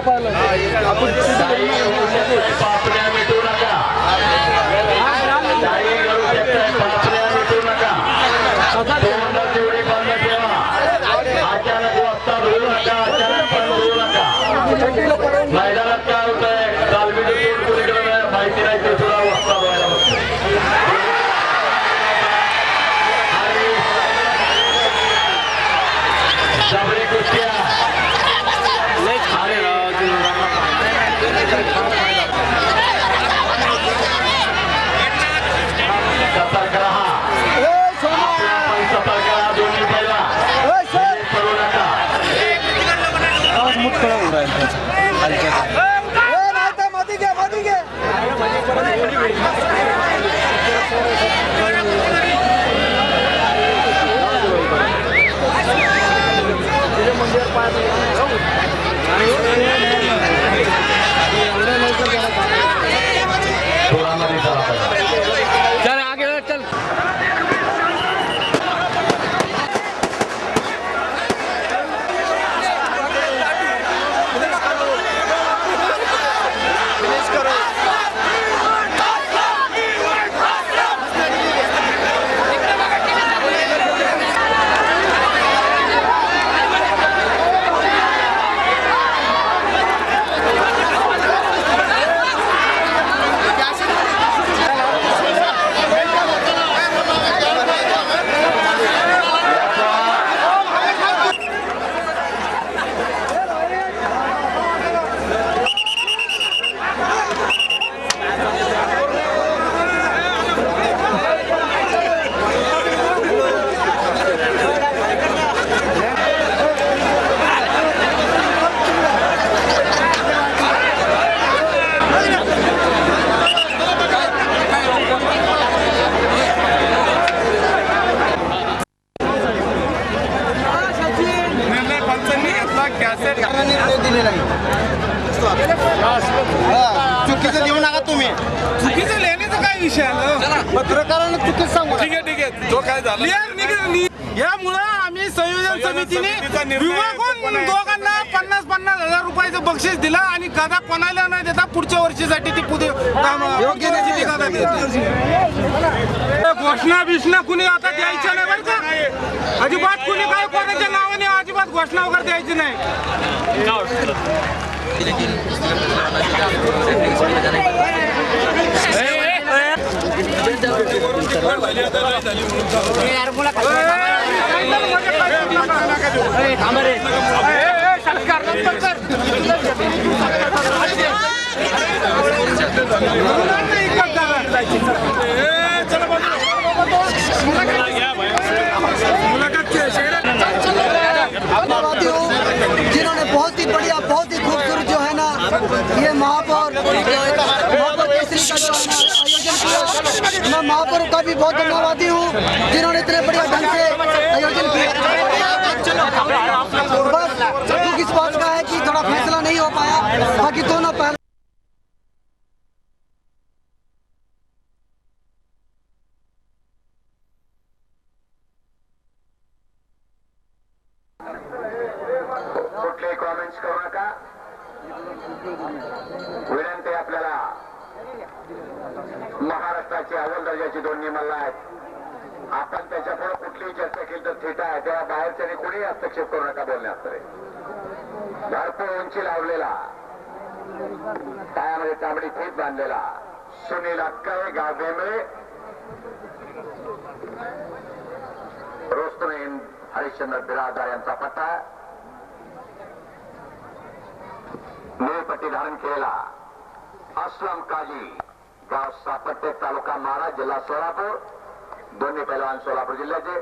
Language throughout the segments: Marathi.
पाहिलं पापण्या मिटू नका, काही करू शकताय, पापण्या मिटू नका, तोंड तेवढी बंद ठेवा, अचानक वस्ता धुवू नका, अचानक पण धुवू नका. मैदानात काय होतंय, तालमीचं तोंड कुणीकडे माहिती नाही, ते सुद्धा वस्ता धुवायला बघतोय. जबरी कुस्त्या सतर्क रहा, सतर्क रहा, दोन्ही पहिला करू नका. चल आगे चल. चुकीचं देऊ नका तुम्ही. चुकीचं लिहिण्याचा काय विषय आला, पत्रकारांना चुकीचं सांगू. ठीक आहे तो काय झालं यामुळं आम्ही संयोजन समितीने विभागून दोघांना 50,000 रुपयाचं बक्षीस दिलं आणि गदा कोणाला नाही देता पुढच्या वर्षीसाठी ती घोषणा बिषणा कुणी आता द्यायच्या नाही बरं का. अजिबात कुणी काय कोणाच्या नावाने अजिबात घोषणा वगैरे द्यायची नाही. जिन्होंने बहुत ही बढ़िया, बहुत ही खूबसूरत जो है ना ये महापौर केसरी का जो है ना आयोजन किया, मैं महापौर का भी बहुत धन्यवादी हूँ जिन्होंने इतने बढ़िया ढंग से आयोजन किया. बस दुख इस बात का है कि थोड़ा फैसला नहीं हो पाया, बाकी दोनों पहले कुठले कॉमेंट्स करू नका. विनंती आपल्याला, महाराष्ट्राची अव्वल दर्जाची दोन नियमाला आहेत. आपण त्याच्या पुढे कुठलीही चर्चा केली तर थिटा आहे, तेव्हा बाहेरच्याने कोणीही हस्तक्षेप करू नका बोलण्यात. भरपूर उंची लावलेला, पायामध्ये तांबडी फीत बांधलेला सुनील अक्काळे गाव बेंबळे, रोस्तमेन हरिश्चंद्र बिरादार यांचा पट्टा, निळी पट्टी धारण केलेला असलम काजी गाव सापट्टे तालुका महाराज जिल्हा सोलापूर, दोन्ही पैलवान सोलापूर जिल्ह्याचे.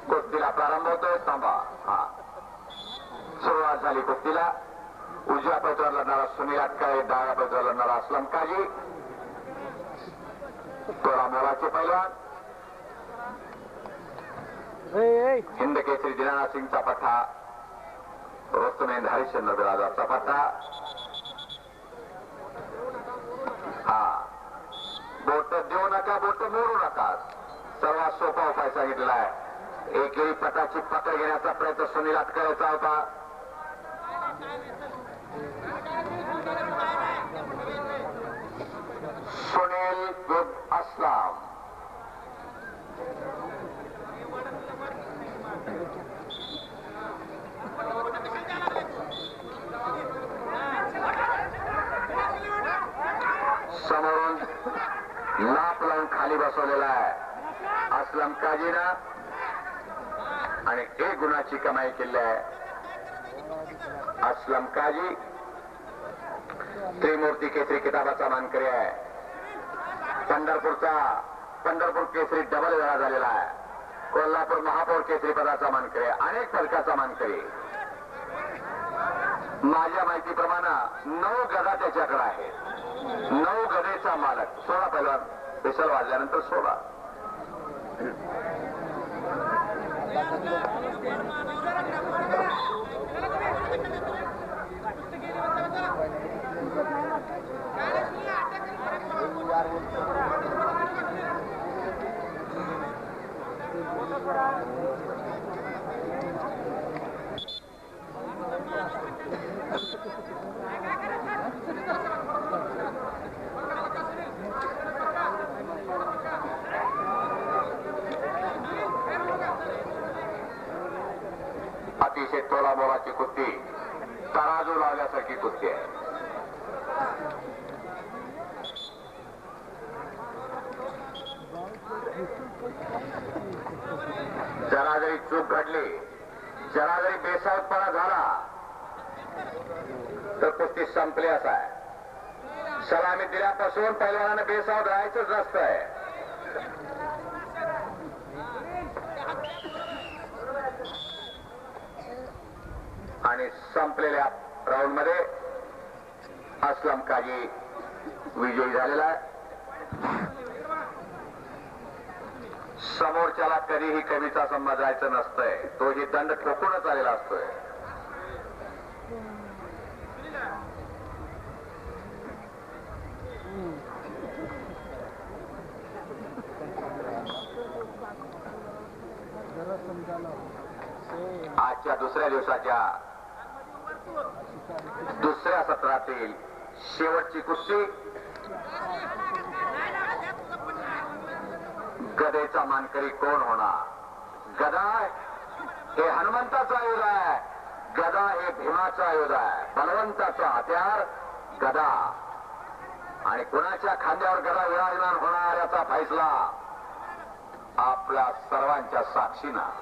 कुस्तीला प्रारंभ होतोय. थांबा, हा सुरुवात झाली कुस्तीला. उजव्या पैतवर लढणारा सुनील अक्काळे, डाव्या पैतवर लढणारा असलम काजी. तोरा मोलाचे पैलवान हिंद केसरी दिनानाथ सिंगचा पट्टा, रोस्तमेन हरिश्चंद्र बिरादारचा पट्टा. हा बोट देऊ नका, बोट मोडू नका. सर्वात सोपा उपाय सांगितलेला आहे. एकेरी पटाची पकड घेण्याचा प्रयत्न सुनील अक्काळेचा होता. सुनील विद असलम. समोरून लाप लावून खाली बसवलेला आहे असलम काजीना आणि 1 गुणाची कमाई केली आहे. असलम काजी त्रिमूर्ती केसरी किताबाचा मानकरी आहे. पंढरपूर केसरी डबल वेळा झालेला आहे. कोल्हापूर महापौर केसरी पदाचा मानकरी आहे. अनेक पदकाचा मानकरी. माझ्या माहितीप्रमाणे 9 गदा त्याच्याकडे आहे. 9 गदेचा मालक. 16 पहिला विसल वाजल्यानंतर 16. अतिशय तोलामोलाची कुस्ती, तराजू लावल्यासारखी कुस्ती आहे. जरा जरी चूक घडली, जरा जरी बेसावतपणा झाला तर कुस्ती संपली असा आहे. सलामी दिल्यापासून पहिलवानाने बेसावत राहायचंच नसतंय. आणि संपलेल्या राऊंड मध्ये असलम काजी विजयी झालेला आहे. समोरच्याला कधीही कमीचा समजायचं नसतंय. तोही दंड ठोकूनच आलेला असतोय. आजच्या दुसऱ्या दिवसाच्या दुसऱ्या सत्रातील शेवटची कुस्ती गदेचा मानकरी कोण होणार. गदा हे हनुमंताचा आयुध आहे. गदा हे भीमाचा आयुध आहे. बलवंताचा हत्यार गदा. आणि कुणाच्या खांद्यावर गदा विराजमान होणार याचा फैसला आपल्या सर्वांच्या साक्षीनं.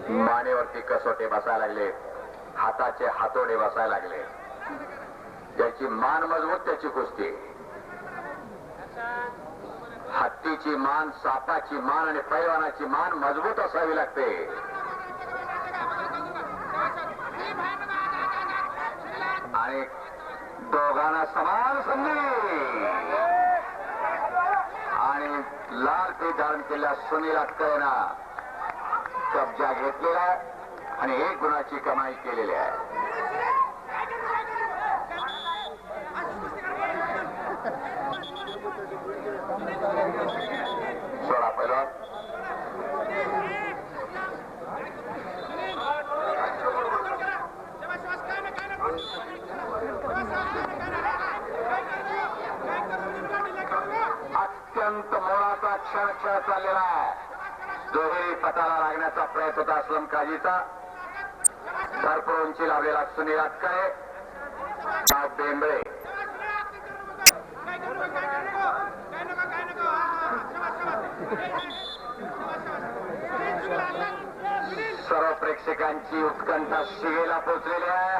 मानेवरती कसोटे बसायला लागले. हाताचे हातोडे बसायला लागले. ज्याची मान मजबूत त्याची कुस्ती. हत्तीची मान, सापाची मान आणि पैलवानाची मान मजबूत असावी लागते. आणि दोघांना समान संधी. आणि लाल पीठ धारण केलेल्या सुनील अटकळेनं कब्जा घेतलेला आहे आणि 1 गुणाची कमाई केलेली आहे. सोळा पहिलवान अत्यंत मोलाचा क्षण चाललेला आहे. दुहेरी पताला लागण्याचा प्रयत्न होता असलम काजीचा. भरपूर उंची लावलेला सुनील अटकळे, बेंबळे. सर्व प्रेक्षकांची उत्कंठा शिगेला पोहोचलेली आहे.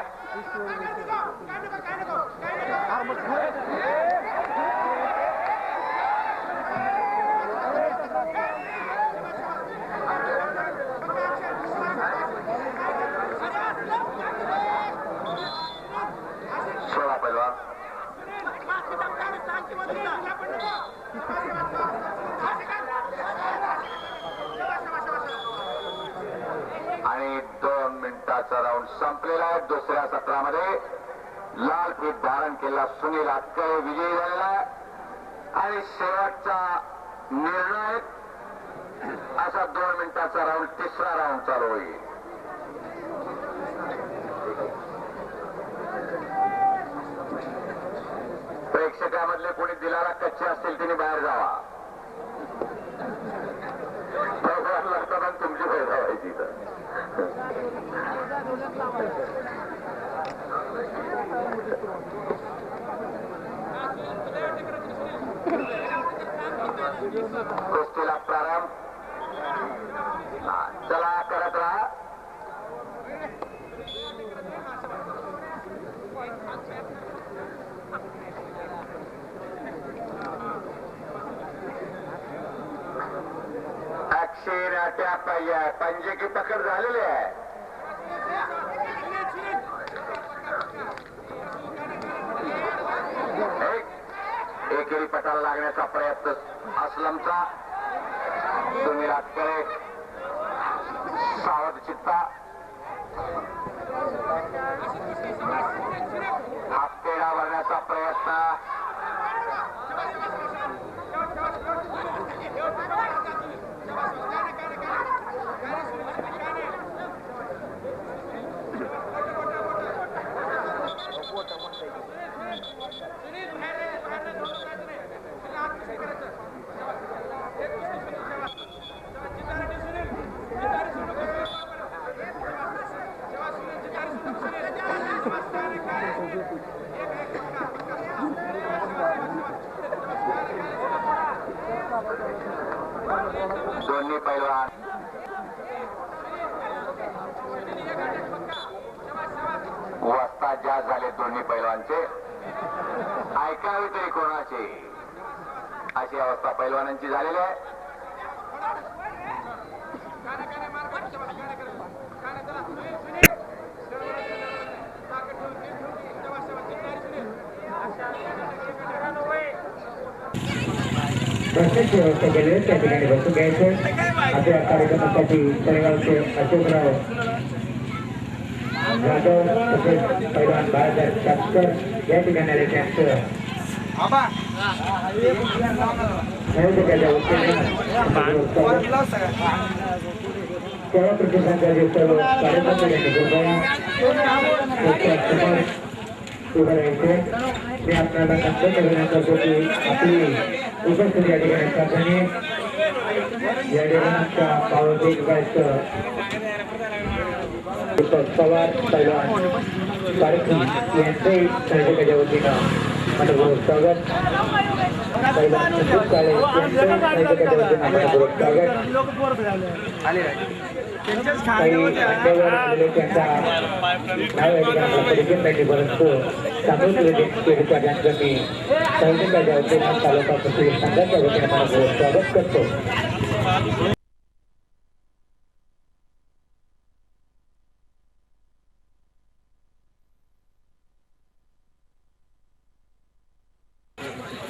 सोळा पैलवान पहिला राऊंड संपलेला आहे. दुसऱ्या सत्रामध्ये लाल फीत धारण केलेला सुनील अक्कळे विजयी झालेला आहे आणि शेवटचा निर्णायक असा 2 मिनिटाचा राऊंड तिसरा राऊंड चालू होईल. प्रेक्षकामधले कोणी दिलाला कच्चे असतील त्यांनी बाहेर जावा. लागताना तुमची वेळ जावायची कुस्तीला प्रारंभ. चला करत राहा. अक्षराच्या पंजे की पकड झालेली आहे. एकेरी पटाला लागण्याचा प्रयत्न असलमचा. सुनील अक्कळे सावध चित्ता. हातपेढा भरण्याचा प्रयत्न. दोन्ही पैलवान वस्ता जास्त झाले. दोन्ही पैलवानचे ऐकावे तरी कोणाचे अशी अवस्था पैलवानांची झालेली आहे. बसण्याची व्यवस्था केली आहे. त्या ठिकाणी बसून घ्यायचं. आपल्या कार्यक्रमासाठी तळेगावचे अशोकराव जाधव तसेच पैलवान बाळासाहेब कापकर या ठिकाणी आले. त्यांचं सर्व प्रतिष्ठानचे सर्व कार्यकर्ते उभं राहायचे. मी आपल्याला नंतर करण्याचा की आपली उपस्थिती या ठिकाणी साधने या ठिकाणी पावते पवार पैलवान कार्यक्रम यांचंही संयोजकाच्या वतीनं मनपूर्वक स्वागत. पैलवान संदीप काळे यांचंही संयोजकाच्या वतीनं मनपूर्वक स्वागत. काही मान्यवर आलेले त्यांचा नाव या ठिकाणी परिचय परंतु सामूहिक त्यांचं मी संयोजकाच्या वतीनं तालुका कुस्ती संघाच्या वतीनं मनपूर्वक स्वागत करतो.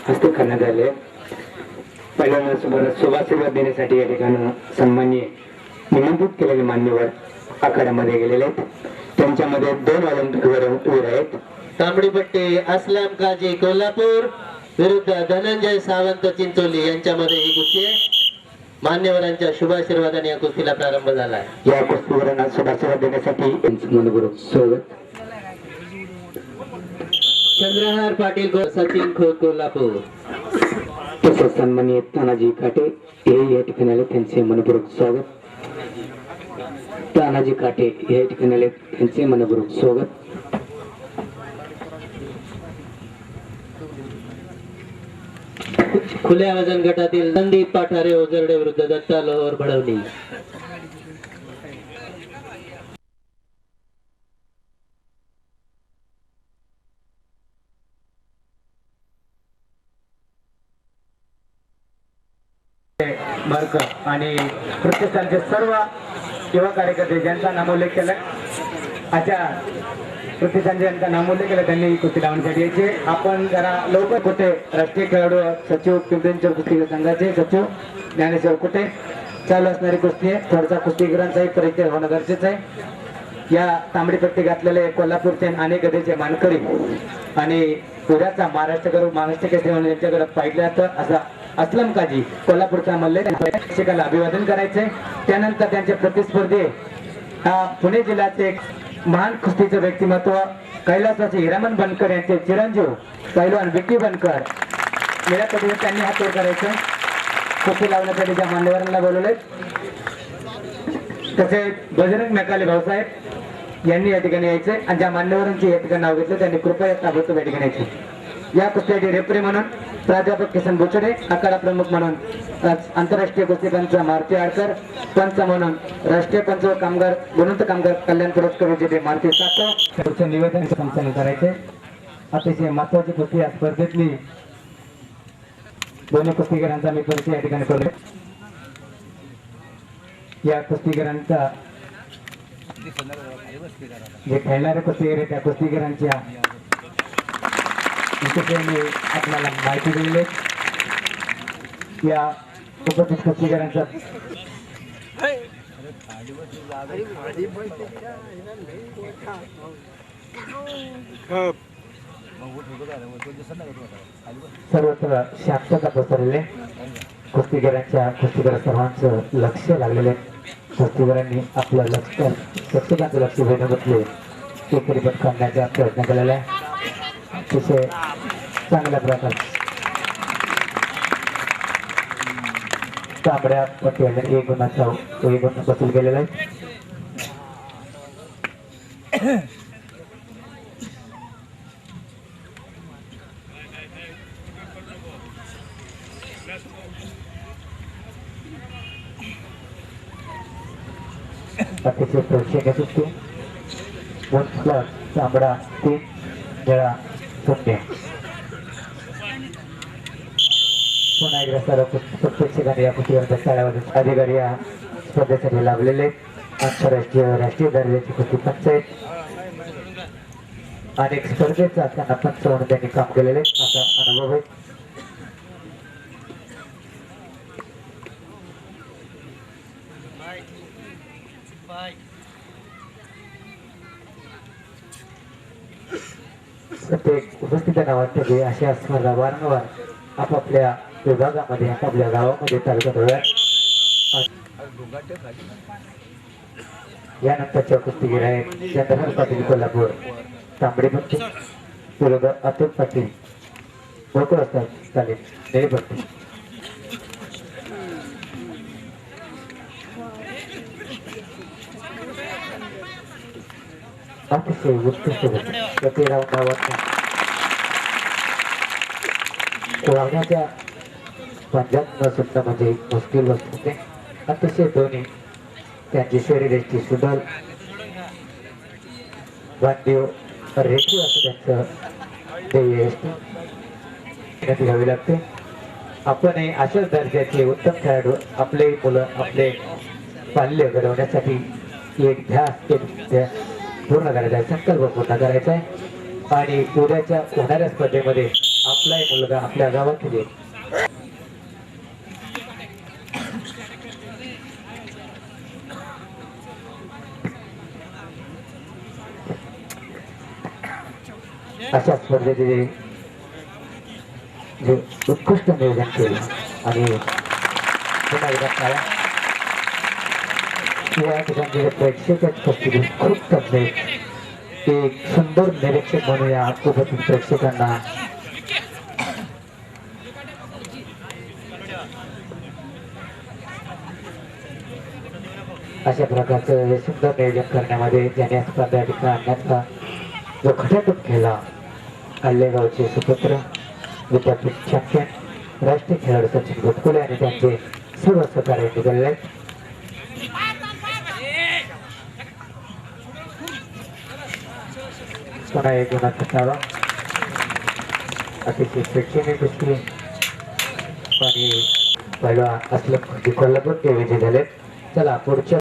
हस्ते करण्यात आले. पहिल्यांदा शुभाशीर्वाद देण्यासाठी या ठिकाणी सन्माननीय निमंत्रित केलेले मान्यवर आखाड्यामध्ये गेलेले आहेत. त्यांच्यामध्ये 2 ऑलिम्पिकवर उभे आहेत. तांबडी पट्टी असलम काजी कोल्हापूर विरुद्ध धनंजय सावंत चिंचोली यांच्यामध्ये ही कुस्ती आहे. मान्यवरांच्या शुभाशीर्वादाने या कुस्तीला प्रारंभ झाला आहे. या कुस्तीवरांना शुभाशीर्वाद देण्यासाठी मनपूर्वक स्वागत. चंद्रहार पाटील सचिन खोत कोल्हापूर तसेच सन्माननीय तानाजी काटे हे या ठिकाणी आले. त्यांचे मनपूर्वक स्वागत. तानाजी काटे या ठिकाणी आले. त्यांचे मनपूर्वक स्वागत. खुल्या वजन गटातील संदीप पाठारे ओझरडे विरुद्ध दत्ता लोहर भडवली. आणि प्रतिष्ठानचे सर्व युवा कार्यकर्ते ज्यांचा नामोल्लेख केला अशा प्रतिष्ठानचे ज्यांचा नामोल्लेख केला त्यांनी कुस्ती लावण्यासाठी यायचे. आपण जरा लवकर कुठे राष्ट्रीय खेळाडू सचिव पिंपरींच्या कुस्ती संघाचे सचिव ज्ञानेश्वर कुठे चालू असणारी कुस्ती आहे. थोडासा कुस्तीगिरांचाही परिचय होणं गरजेचं आहे. या तांबडी पट्टी घातलेले कोल्हापूरचे अनेक गदेचे मानकरी आणि पुण्याचा महाराष्ट्र केसरी म्हणून यांच्याकडे पाहिलं जातं असा अस्लम काजी कोल्हापूरचा मल्ले शिक्षकाला अभिवादन करायचंय. त्यानंतर त्यांचे प्रतिस्पर्धी पुणे जिल्ह्याचे एक महान कुस्तीचं व्यक्तिमत्व कैलासाचे हिरामन बनकर यांचे चिरंजीव पैलवान विकी बनकर या पद्धतीने त्यांनी हात वर करायचं. कुस्ती लावण्यासाठी ज्या मान्यवरांना बोलवले तसेच बजरंग मेकाले भाऊसाहेब यांनी या ठिकाणी यायचे आणि ज्या मान्यवरांची या ठिकाणी नाव घेतलं त्यांनी कृपया ताबडतोब या ठिकाणी यायचे. या कुस्त्याचे रेफरी म्हणून प्राध्यापक किसन बुचडे, आखाडा प्रमुख म्हणून आंतरराष्ट्रीय कुस्ती पंच मारुती आडकर, पंच म्हणून राष्ट्रीय पंच कामगार गुणवंत कामगार कल्याण पुरस्कार विजेते मारुती सातव निवेदन संचालन करायचे. अतिशय महत्वाची कुस्ती या स्पर्धेतली दोन्ही कुस्तीगरांचा मी परिचय या ठिकाणी करतो. या कुस्तीगरांचा जे खेळणारे कुस्तीगीर त्या कुस्तीगीरांच्या मी आपल्याला माहिती दिली. या उपस्थित कुस्तीगीरांचा सर्वत्र शांतता पसरलेले कुस्तीगीर सर्वांचं लक्ष लागलेले. कुस्तीगीरांनी आपलं लक्ष प्रत्येकाचं लक्ष वेधून घेतले. एकेरी पद करण्याचा प्रयत्न केलेला आहे. अतिशय चांगल्या प्रकारे तांबड्या पट्टीवर एक गुण वसूल केलेला आहे. अतिशय प्रेक्षक सुट्टी तांबडा 3 वेळा शून्य. पुन्हा एकदा सर्व प्रेक्षकांनी या कुस्तीवरच्या शाळेवर अधिकारी या स्पर्धेसाठी लाभलेले. आंतरराष्ट्रीय राष्ट्रीय दर्जाची कुस्ती पंच आहेत. अनेक स्पर्धेचा त्यांना पंच म्हणून त्यांनी काम केलेले असा अनुभव आहे. प्रत्येक उपस्थितांना वाटतं की अशा स्पर्धा वारंवार आपापल्या विभागामध्ये आपापल्या गावामध्ये तालुक्यात होणार. यानंतरच्या कुस्तीगीर आहेत चंद्रहार पाटील कोल्हापूर, तांबडी पट्टी विरुद्ध अतुल पाटील मोठं असतात चालेल निळी पट्टी. अतिशय उत्कृष्ट प्रति राऊंडावर वागण्याच्या पंजाब न सुद्धा म्हणजे मुश्किल वस्तू होते. अतिशय दोन्ही त्यांची शरीराची सुडल वाद्य रेखीव असं त्यांचं ध्येय असते घ्यावी लागते. आपणही अशाच दर्जाचे उत्तम खेळाडू आपले मुलं आपले पाल्य घडवण्यासाठी एक ध्यास पूर्ण करायचा आहे, संकल्प पूर्ण करायचा आहे आणि उद्याच्या होणाऱ्या स्पर्धेमध्ये आपलाही मुलगा आपल्या गावात येईल. अशा स्पर्धेचे जे उत्कृष्ट नियोजन केलं आणि पुन्हा एकदा काळा या ठिकाणी प्रेक्षकच कुस्ती खूप तज्ञ एक सुंदर निरीक्षक म्हणून या उपस्थित प्रेक्षकांना अशा प्रकारचं हे सुंदर नियोजन करण्यामध्ये ज्याने स्पर्धा ठिकाणी आणण्याचा जो खटाटोप केला आल्लेगावचे सुपुत्र विद्यापीठ चॅम्पियन राष्ट्रीय खेळाडू सचिन गोटकुले आणि त्यांचे सर्व सहकार्य निघालेले. पुन्हा एक गुणाचा चावा अतिशय प्रेक्षणीय कुस्ती आणि पहिला असलं कोल्हापूर ते विजय झाले. चला पुढच्या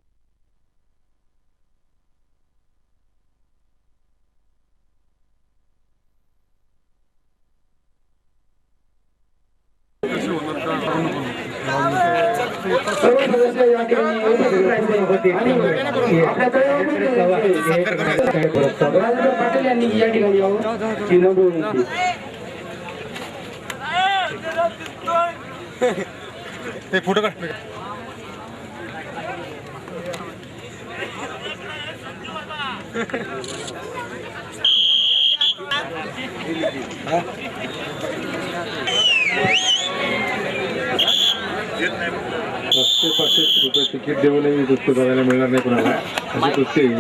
सर्व सदस्य या ठिकाणी राजेंद्र पाटील यांनी या ठिकाणी यावं ही नोंद विनंती. ₹500 रुपये तिकीट देऊनही कुस्ती बघायला मिळणार नाही कोणाला अशी कुस्ती आहे.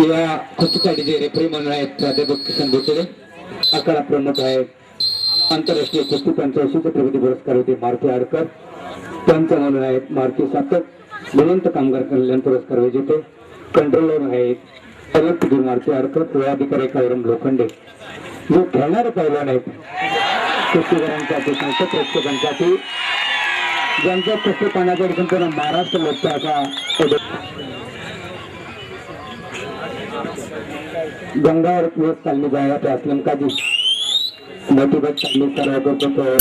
या कुस्तीसाठी जे रेफरी म्हणून आहेत प्राध्यापक किसन भोसले, आखाडा प्रमुख आहेत आंतरराष्ट्रीय कुस्ती पंचायतीचे प्रगती पुरस्कार होते मारुती आडकर, पंच म्हणून आहेत मारुती सातक, गुणवंत कामगार कल्याण पुरस्कार विजेते कंट्रोलर आहेत अरुण मारुती आडकर, पोळाधिकारी कायरम लोखंडे. जे खेळणारे पैलवान आहेत कुस्तीकरांसाठी संसद प्रेक्षकांसाठी ज्यांच्या कुस्तीपणाकडे संपूर्ण महाराष्ट्र लोकचा गंगावर चालली जायला ते असलम काजी मोठी बस चालली सर्व